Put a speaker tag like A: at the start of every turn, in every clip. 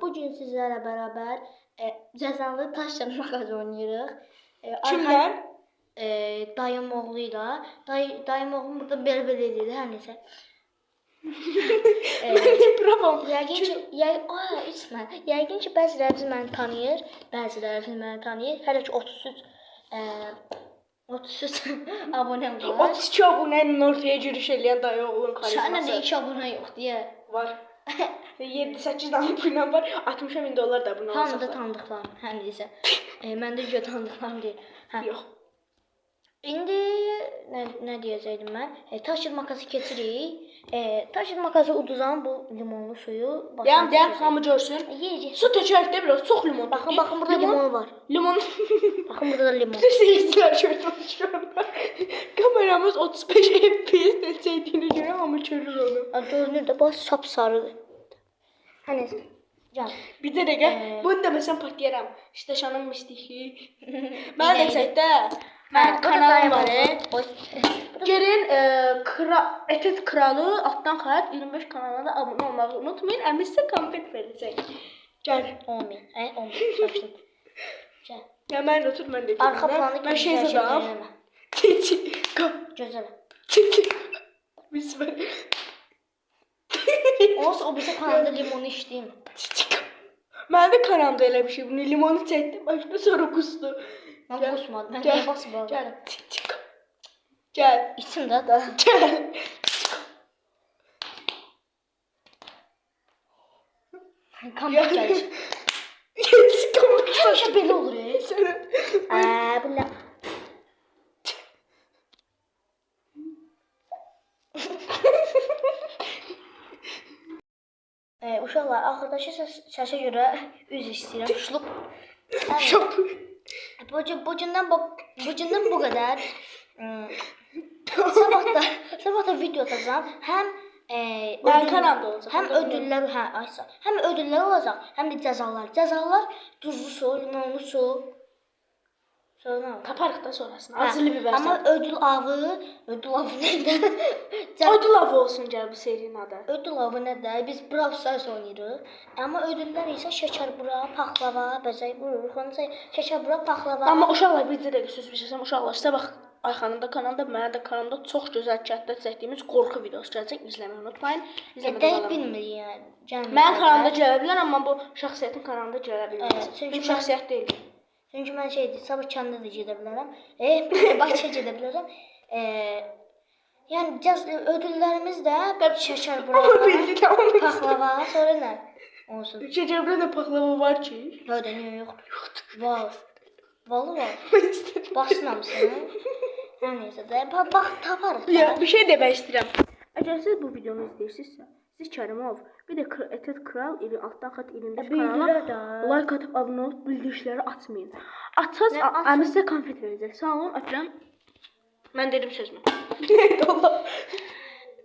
A: Bugün sizlərlə bərabər cəzalı daş çatmaqası oynayırıq.
B: Kimlər?
A: Dayım oğluyla. Dayım oğlum burada belə edirdi, hər nəsə. Yəqin ki, bəziləriniz məni tanıyır, bəziləriniz məni tanıyır. Hələ ki 33 abunəm var.
B: 32 abunənin ortaya giriş eləyən dayı oğlum karizması.
A: Sənin də 2 abunə yoxdur deyə.
B: Var. 7-8 dənə abunəm var. 60.000 dollar da abunə alsaq.
A: Hamıda tanıdıqlarım, həm desə. Məndə görə tanıdıqlarım deyil.
B: Yox.
A: İndi nə deyəcəydim mən? Taş makası keçirik. Taş makası uduzan bu limonlu suyu.
B: Deyəm, hamı görsün. Su tökərək də biraz, çox limon.
A: Baxın, burada limon var.
B: Limon.
A: Baxın, burada da limon.
B: Seyircilər gördüm şu anda. Kameramız 35 FPS çəkdiyinə görə hamı görür onu.
A: Görünür də, bax sapsarıdır. Hər nəsə. Can.
B: Bir də dəqiqə, bunu deməsəm patlayaram. İstəşanın mistikliyi. Mən də çəkdə. Mənim kanalım var. Gelin Etet Kralı altdan xətt 25 kanalına da abunə olmağı unutmayın. Əmin sizə konfet verəcək. Gəl.
A: 10.000. 10.000. Gəl.
B: Ya mən otur, mən də gələm.
A: Arxa planı
B: mən şey zadam.
A: Gözəl.
B: Biz var.
A: Olsa o bizə kanalda limonu içdiyim.
B: Mən də kanalda elə bir şey. Bunu limonu çəkdim, başına sonra qustu.
A: Mən qusmadım. Mən niyə basıb aldım?
B: Gəl. Gəl.
A: İçim də da.
B: Gəl.
A: Kampik gəlir. Həmişə belə olur. Bu nə? Uşaqlar, axırdakı səsə görə üz istəyirəm. Şlup. Bugündən bu qədər. Sabah da video atacağam. Həm
B: kanalda olacaq.
A: Həm ödüllər olacaq, həm də cəzalar. Cəzalar duzlu su, limonlu su. Sonra
B: taparıq da sonrasını. Acılı biber.
A: Amma ödül avı nədir?
B: Ödül avı olsun gəl bu serinin adı.
A: Ödül avı nədir? Biz Brawl Stars oynayırıq. Amma ödüllər isə şəkərbura, paxlava, bəzək vururuq. Onca şəkərbura, paxlava.
B: Amma uşaqlar bir dəqiqə söz bilsəm, uşaqlar sabah Ayxanın da kanalında, mənim də kanalımda çox gözəl çətdə çəkdiyimiz qorxu videosu gələcək. İzləməyi unutmayın.
A: Dəqiq bilmirik yəni.
B: Mənim kanalımda gələ bilər, amma bu şəxsiyyətin kanalında gələ bilməz.
A: Çünki
B: şəxsiyyət deyil.
A: Çünki mən sabah kəndə də gedə bilərəm. Bakıya gedə bilərəm. Yəni ödüllərimiz də şəkərbura, paxlava, sonra nə? Olsun.
B: Şəkərbura da paxlava var ki.
A: Yoxdur, yoxdur. Var. Vallahi var. Basın hamısını. Hər nəysə də bax taparıq.
B: Bir şey demək istəyirəm. Əgər siz bu videonu izləyirsinizsə, siz Kərimov, bir də Etet Kral ili altdan xətt 25 kanala like atıb abunə olub bildirişləri açmayın. Açsaz əmin sizə konfet verəcək. Sağ olun, öpürəm. Mən dedim sözümü.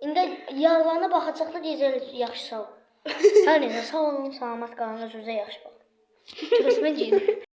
A: İndi yarlarına baxacaq da deyəcək yaxşı sağ ol. Hər nəysə sağ olun, salamat qalın, özünüzə yaxşı baxın. Görüşmək üzrə.